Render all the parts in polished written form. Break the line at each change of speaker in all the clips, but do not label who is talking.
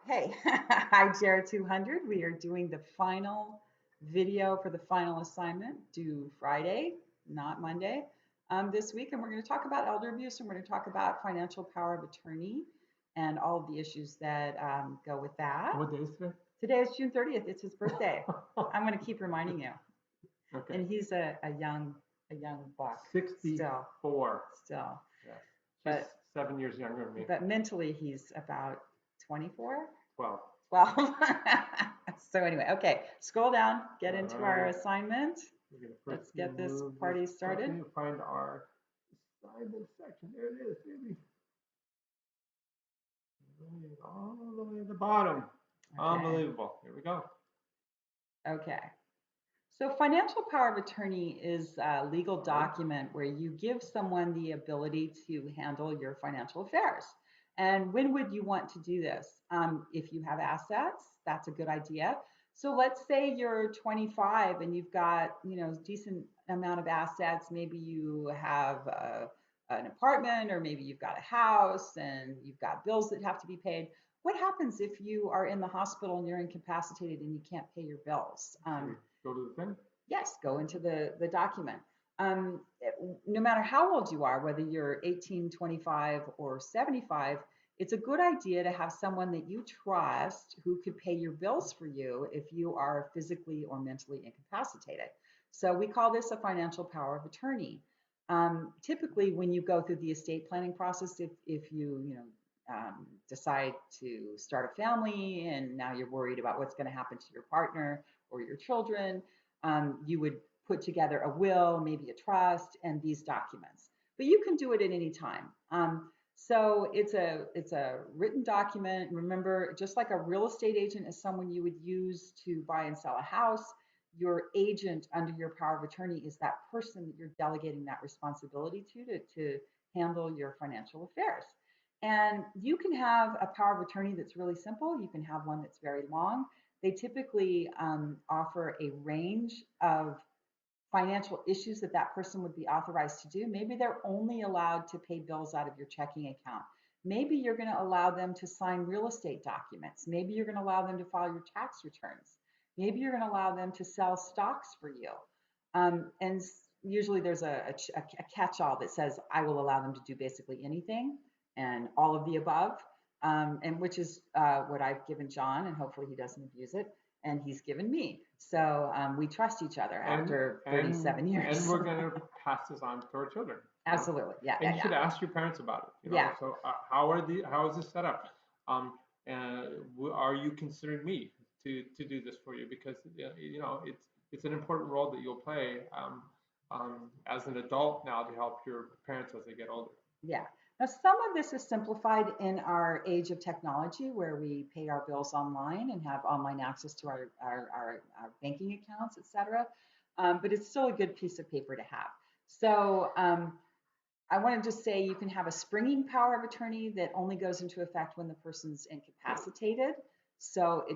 Hey, hi, GERO 200. We are doing the final video for the final assignment due Friday, not Monday, this week. And we're going to talk about elder abuse and we're going to talk about financial power of attorney and all of the issues that go with that.
What day is today?
Today is June 30th. It's his birthday. I'm going to keep reminding you.
Okay.
And he's a young buck.
64.
Still.
Yeah. She's
But
7 years younger than me.
but mentally he's about 24.
12.
12. So anyway, okay, scroll down, get into our
Alright.
assignment.
We're gonna
Let's
first
get this
move
party
this
started.
button, find our assignment section. There it is, baby. All the way to the bottom.
Okay.
Unbelievable. Here we go.
Okay. So financial power of attorney is a legal document where you give someone the ability to handle your financial affairs. And when would you want to do this? If you have assets, that's a good idea. So let's say you're 25 and you've got, decent amount of assets. Maybe you have an apartment, or maybe you've got a house and you've got bills that have to be paid. What happens if you are in the hospital and you're incapacitated and you can't pay your bills?
Go to the thing.
Yes, go into the document. No matter how old you are, whether you're 18, 25, or 75, it's a good idea to have someone that you trust who could pay your bills for you if you are physically or mentally incapacitated. So we call this a financial power of attorney. Typically, when you go through the estate planning process, if decide to start a family and now you're worried about what's going to happen to your partner or your children, you would put together a will, maybe a trust, and these documents. But you can do it at any time. So it's a written document. Remember, just like a real estate agent is someone you would use to buy and sell a house, your agent under your power of attorney is that person that you're delegating that responsibility to handle your financial affairs. And you can have a power of attorney that's really simple. You can have one that's very long. They typically offer a range of financial issues that that person would be authorized to do. Maybe they're only allowed to pay bills out of your checking account. Maybe you're going to allow them to sign real estate documents. Maybe you're going to allow them to file your tax returns. Maybe you're going to allow them to sell stocks for you. And usually there's a catch-all that says, I will allow them to do basically anything and all of the above, and which is what I've given John, and hopefully he doesn't abuse it, and he's given me. So we trust each other after 37 years.
And we're going to pass this on to our children.
Absolutely, yeah.
And you should ask your parents about it.
Yeah.
So how is this set up? Are you considering me to do this for you? Because it's an important role that you'll play as an adult now to help your parents as they get older.
Yeah. Now, some of this is simplified in our age of technology where we pay our bills online and have online access to our banking accounts, et cetera. But it's still a good piece of paper to have. So I want to just say you can have a springing power of attorney that only goes into effect when the person's incapacitated. So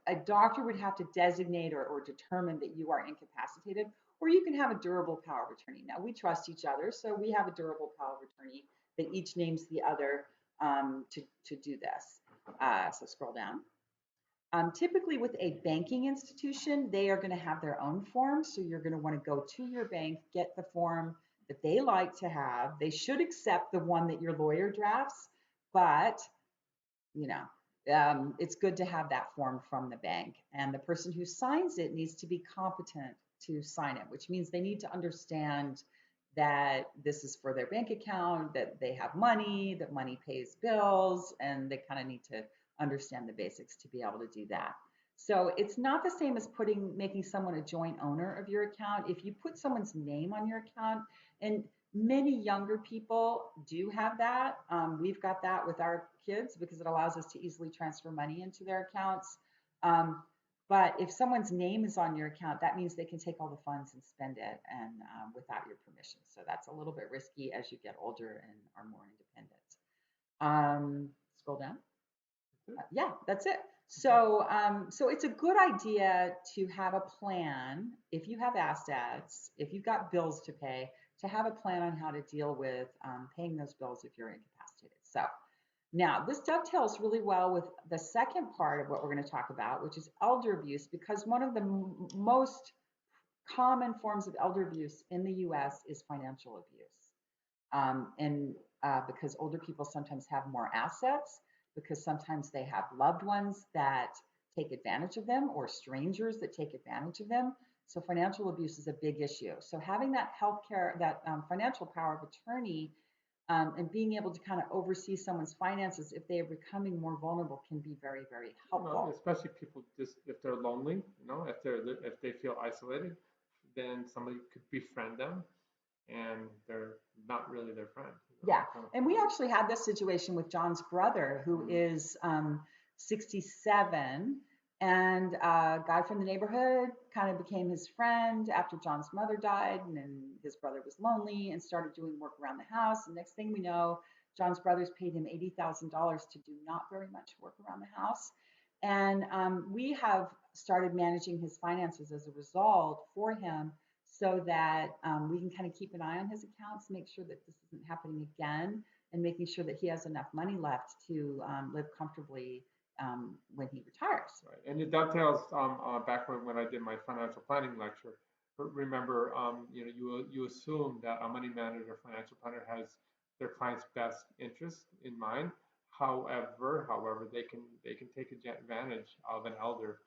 a doctor would have to designate or determine that you are incapacitated, or you can have a durable power of attorney. Now we trust each other, so we have a durable power of attorney that each names the other to do this. So scroll down. Typically with a banking institution, they are going to have their own form. So you're going to want to go to your bank, get the form that they like to have. They should accept the one that your lawyer drafts, but it's good to have that form from the bank. And the person who signs it needs to be competent to sign it, which means they need to understand that this is for their bank account, that they have money, that money pays bills, and they kind of need to understand the basics to be able to do that. So it's not the same as making someone a joint owner of your account. If you put someone's name on your account, and many younger people do have that. We've got that with our kids because it allows us to easily transfer money into their accounts. But if someone's name is on your account, that means they can take all the funds and spend it and without your permission. So that's a little bit risky as you get older and are more independent. Scroll down. Yeah, that's it. So it's a good idea to have a plan if you have assets, if you've got bills to pay, to have a plan on how to deal with paying those bills if you're incapacitated. So Now, this dovetails really well with the second part of what we're going to talk about, which is elder abuse, because one of the most common forms of elder abuse in the US is financial abuse. And because older people sometimes have more assets, because sometimes they have loved ones that take advantage of them or strangers that take advantage of them. So financial abuse is a big issue. So having that healthcare, that financial power of attorney, and being able to kind of oversee someone's finances if they are becoming more vulnerable can be very, very
Well,
helpful.
especially people just if they're lonely, if they feel isolated, then somebody could befriend them, and they're not really their friend.
Yeah,
Kind of.
and we actually had this situation with John's brother, who
Mm.
is 67, and a guy from the neighborhood kind of became his friend after John's mother died, and then his brother was lonely and started doing work around the house. And next thing we know, John's brothers paid him $80,000 to do not very much work around the house. And we have started managing his finances as a result for him so that we can kind of keep an eye on his accounts, make sure that this isn't happening again, and making sure that he has enough money left to live comfortably when he retires.
Right. And it dovetails back when I did my financial planning lecture. Remember, you assume that a money manager, financial planner has their client's best interest in mind. However, they can take advantage of an elder,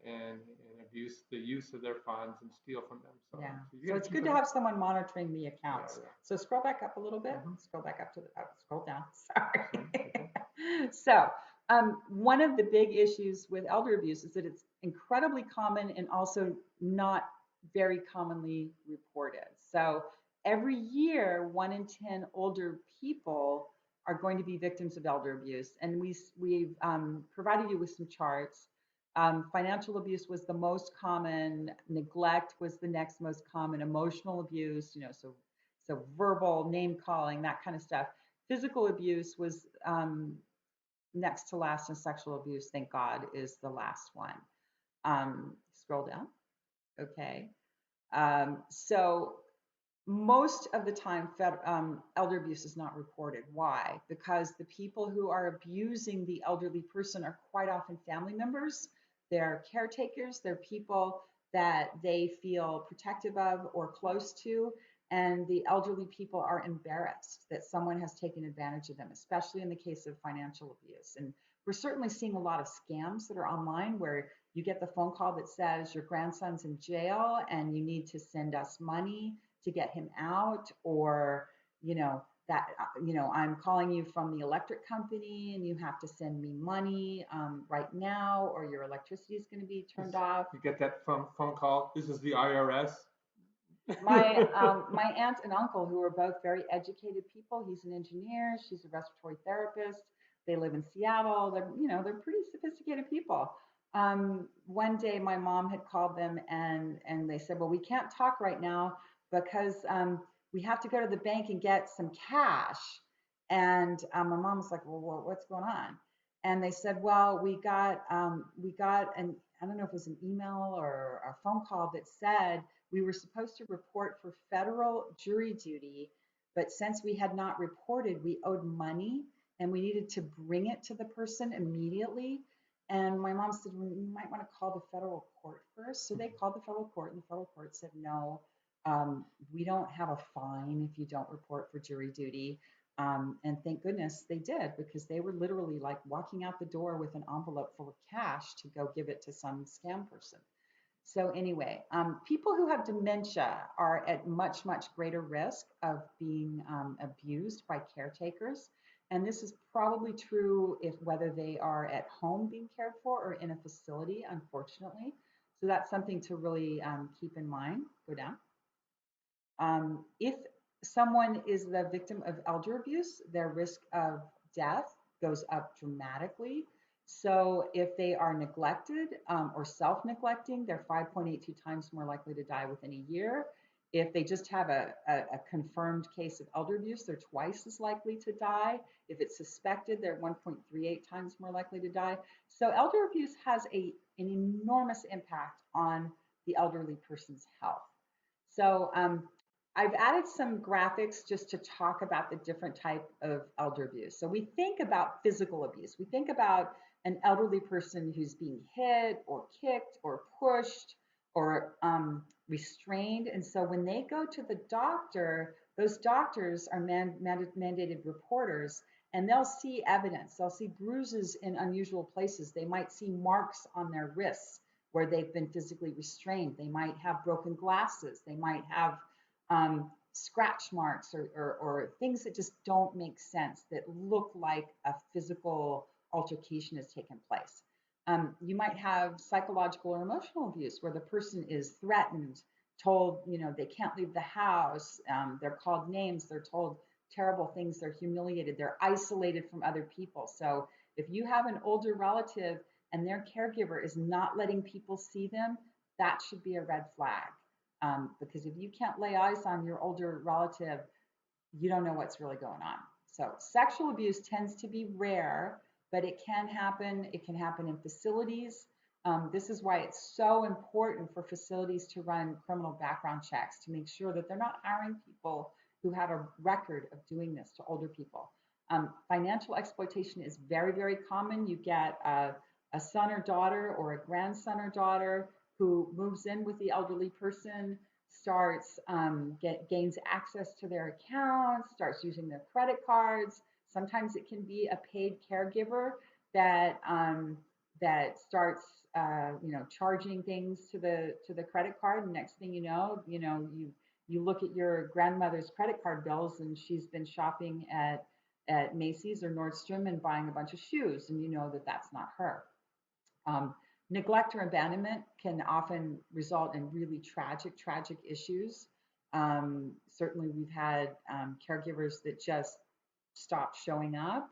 and abuse the use of their funds and steal from them. So,
Yeah.
so you
So
got to
it's
keep
good
it.
to have someone monitoring the
Yeah,
accounts.
yeah.
So scroll back up a little bit.
Mm-hmm.
Scroll back up to the, scroll down. Sorry.
Sorry. Okay.
So one of the big issues with elder abuse is that it's incredibly common and also not very commonly reported. So every year, 1 in 10 older people are going to be victims of elder abuse. And we've provided you with some charts. Financial abuse was the most common. Neglect was the next most common. Emotional abuse, so verbal, name calling, that kind of stuff. Physical abuse was next to last, and sexual abuse, thank God, is the last one. Scroll down. Okay. So most of the time, elder abuse is not reported. Why? Because the people who are abusing the elderly person are quite often family members. They're caretakers. They're people that they feel protective of or close to. And the elderly people are embarrassed that someone has taken advantage of them, especially in the case of financial abuse. And we're certainly seeing a lot of scams that are online where you get the phone call that says your grandson's in jail and you need to send us money to get him out, or I'm calling you from the electric company and you have to send me money right now, or your electricity is going to be turned off.
You get that phone call. This is the IRS.
My aunt and uncle, who are both very educated people, he's an engineer, she's a respiratory therapist. They live in Seattle. They're pretty sophisticated people. One day, my mom had called them and they said, "Well, we can't talk right now because we have to go to the bank and get some cash." And my mom was like, "Well, what's going on?" And they said, "Well, we got an I don't know if it was an email or a phone call that said we were supposed to report for federal jury duty, but since we had not reported, we owed money and we needed to bring it to the person immediately." And my mom said, "Well, you might want to call the federal court first." So they called the federal court, and the federal court said, "No, we don't have a fine if you don't report for jury duty." And thank goodness they did, because they were literally like walking out the door with an envelope full of cash to go give it to some scam person. So anyway, people who have dementia are at much, much greater risk of being abused by caretakers. And this is probably true if whether they are at home being cared for or in a facility, unfortunately. So that's something to really keep in mind. Go down. If someone is the victim of elder abuse, their risk of death goes up dramatically. So if they are neglected or self-neglecting, they're 5.82 times more likely to die within a year. If they just have a confirmed case of elder abuse, they're twice as likely to die. If it's suspected, they're 1.38 times more likely to die. So elder abuse has an enormous impact on the elderly person's health. So I've added some graphics just to talk about the different type of elder abuse. So we think about physical abuse. We think about an elderly person who's being hit or kicked or pushed or restrained. And so when they go to the doctor, those doctors are mandated reporters, and they'll see evidence. They'll see bruises in unusual places. They might see marks on their wrists where they've been physically restrained. They might have broken glasses. They might have scratch marks or things that just don't make sense, that look like a physical altercation has taken place. You might have psychological or emotional abuse where the person is threatened, told, they can't leave the house. They're called names. They're told terrible things. They're humiliated. They're isolated from other people. So if you have an older relative and their caregiver is not letting people see them, that should be a red flag. Because if you can't lay eyes on your older relative, you don't know what's really going on. So sexual abuse tends to be rare, but it can happen. It can happen in facilities. This is why it's so important for facilities to run criminal background checks to make sure that they're not hiring people who have a record of doing this to older people. Financial exploitation is very, very common. You get a son or daughter or a grandson or daughter who moves in with the elderly person, starts gains access to their accounts, starts using their credit cards. Sometimes it can be a paid caregiver that starts charging things to the credit card. And next thing you look at your grandmother's credit card bills, and she's been shopping at Macy's or Nordstrom and buying a bunch of shoes, and you know that that's not her. Um, Neglect or abandonment can often result in really tragic issues. Certainly, we've had caregivers that just stopped showing up,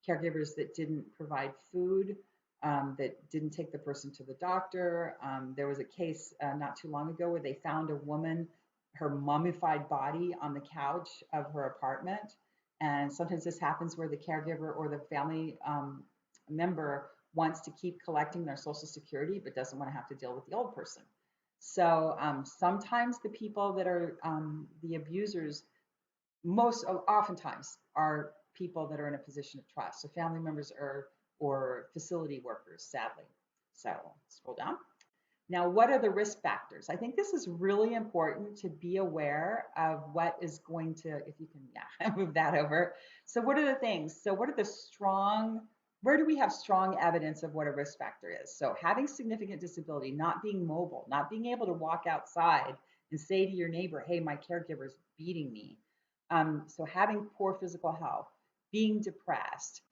caregivers that didn't provide food, that didn't take the person to the doctor. There was a case not too long ago where they found a woman, her mummified body on the couch of her apartment. And sometimes this happens where the caregiver or the family member wants to keep collecting their social security but doesn't want to have to deal with the old person. So sometimes the people that are the abusers, most oftentimes, are people that are in a position of trust. So family members or facility workers, sadly. So scroll down. Now, what are the risk factors? I think this is really important to be aware of what is going to, if you can, yeah, move that over. So what are the things? So what are the where do we have strong evidence of what a risk factor is? So having significant disability, not being mobile, not being able to walk outside and say to your neighbor, hey, my caregiver's beating me. So having poor physical health, being depressed,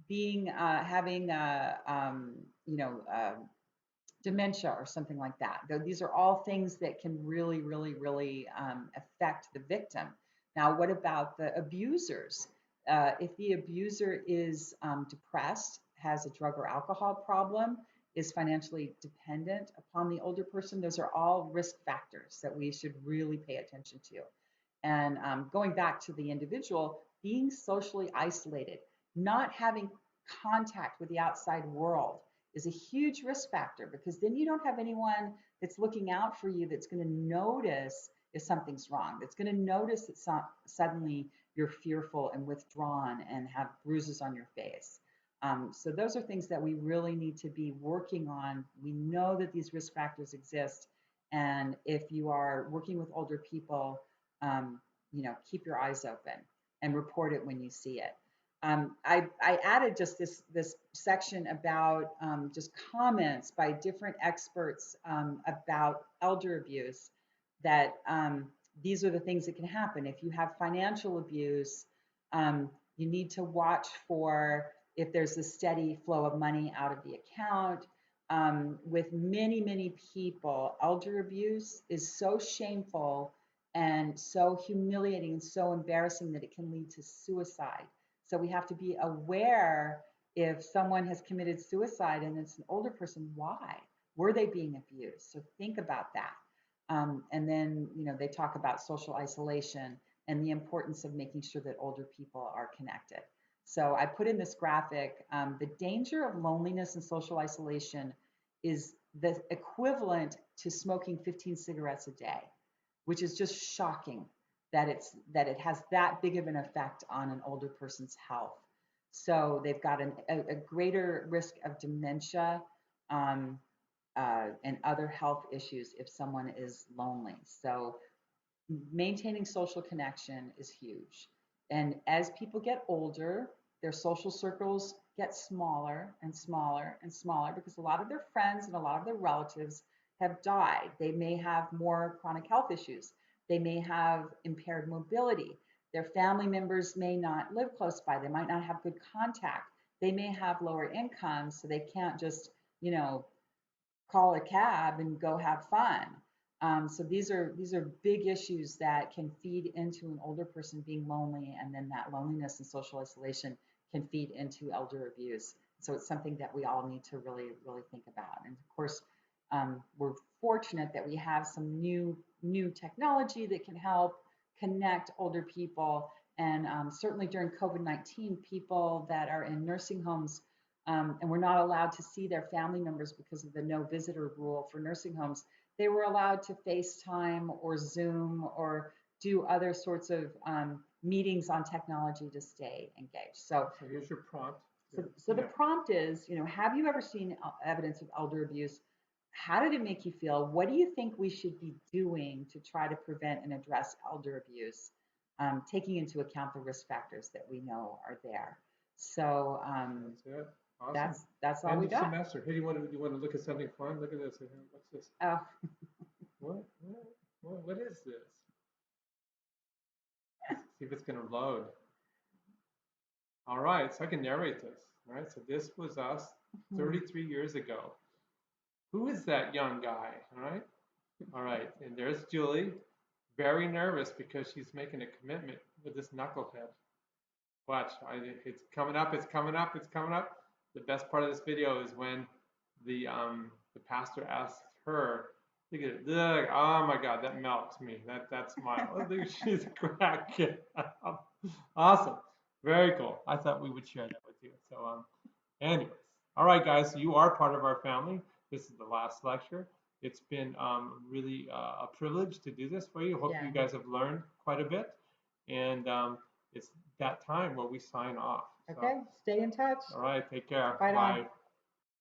being having dementia or something like that. These are all things that can really affect the victim. Now, what about the abusers? If the abuser is depressed, has a drug or alcohol problem, is financially dependent upon the older person, those are all risk factors that we should really pay attention to. And going back to the individual, being socially isolated, not having contact with the outside world is a huge risk factor, because then you don't have anyone that's looking out for you, that's going to notice if something's wrong, that's going to notice that suddenly you're fearful and withdrawn and have bruises on your face. So those are things that we really need to be working on. We know that these risk factors exist. And if you are working with older people, keep your eyes open and report it when you see it. I added just this section about just comments by different experts about elder abuse, that these are the things that can happen. If you have financial abuse, you need to watch for if there's a steady flow of money out of the account. With many people, elder abuse is so shameful and so humiliating and so embarrassing that it can lead to suicide. So we have to be aware if someone has committed suicide and it's an older person, why? Were they being abused? So think about that. And then, they talk about social isolation and the importance of making sure that older people are connected. So I put in this graphic, the danger of loneliness and social isolation is the equivalent to smoking 15 cigarettes a day. which is just shocking that it has that big of an effect on an older person's health. So they've got a greater risk of dementia, um, and other health issues if someone is lonely. So maintaining social connection is huge. And as people get older, their social circles get smaller and smaller and smaller because a lot of their friends and a lot of their relatives have died. They may have more chronic health issues. They may have impaired mobility. Their family members may not live close by. They might not have good contact. They may have lower incomes, so they can't just, you know, call a cab and go have fun. So these are big issues that can feed into an older person being lonely, and then that loneliness and social isolation can feed into elder abuse. So it's something that we all need to really think about. And of course, we're fortunate that we have some new technology that can help connect older people. And certainly during COVID-19, people that are in nursing homes, and were not allowed to see their family members because of the no visitor rule for nursing homes. They were allowed to FaceTime or Zoom or do other sorts of meetings on technology to stay engaged.
So here's your prompt.
So the prompt is, have you ever seen evidence of elder abuse? How did it make you feel? What do you think we should be doing to try to prevent and address elder abuse, taking into account the risk factors that we know are there? So
That's it. Awesome.
that's all
End
we
of
got.
semester. Hey, do you want to look at something fun? Look at this. What's this?
Oh,
What? What is this? Let's see if it's going to load. All right, so I can narrate this. All right, so this was us 33 years ago. Who is that young guy? All right, and there's Julie, very nervous because she's making a commitment with this knucklehead. Watch, it's coming up, it's coming up, it's coming up. The best part of this video is when the pastor asks her, look at it, look, oh my God, that melts me. That smile. Oh, look, she's cracking up. Awesome, very cool. I thought we would share that with you. So anyways, all right, guys, so you are part of our family. This is the last lecture. It's been really a privilege to do this for you. Hope
yeah.
you guys have learned quite a bit. And it's that time where we sign off.
Okay. Stay in touch.
All right. Take care.
Bye.
Bye.